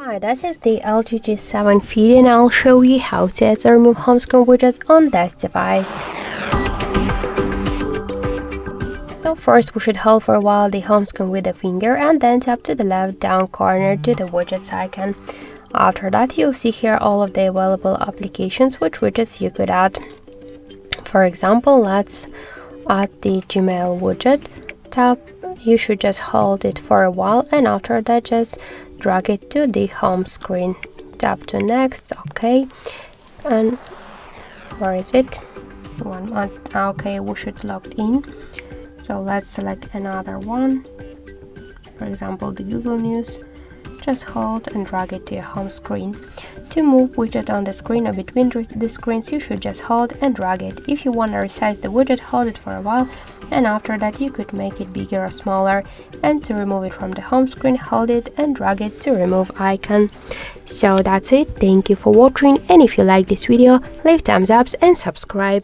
Hi, this is the LG G7 feed and I'll show you how to add or remove home screen widgets on this device. So first we should hold for a while the home screen with the finger and then tap to the left down corner to the widgets icon. After that you'll see here all of the available applications which widgets you could add. For example, let's add the Gmail widget. You should just hold it for a while and after that just drag it to the home screen. Tap to next, okay, and where is it? Okay, we should log in, so let's select another one, for example the Google News. Just hold and drag it to your home screen. To move widget on the screen or between the screens, you should just hold and drag it. If you want to resize the widget, hold it for a while and after that you could make it bigger or smaller, and to remove it from the home screen, hold it and drag it to remove icon. So that's it. Thank you for watching, and if you like this video, leave thumbs up and subscribe.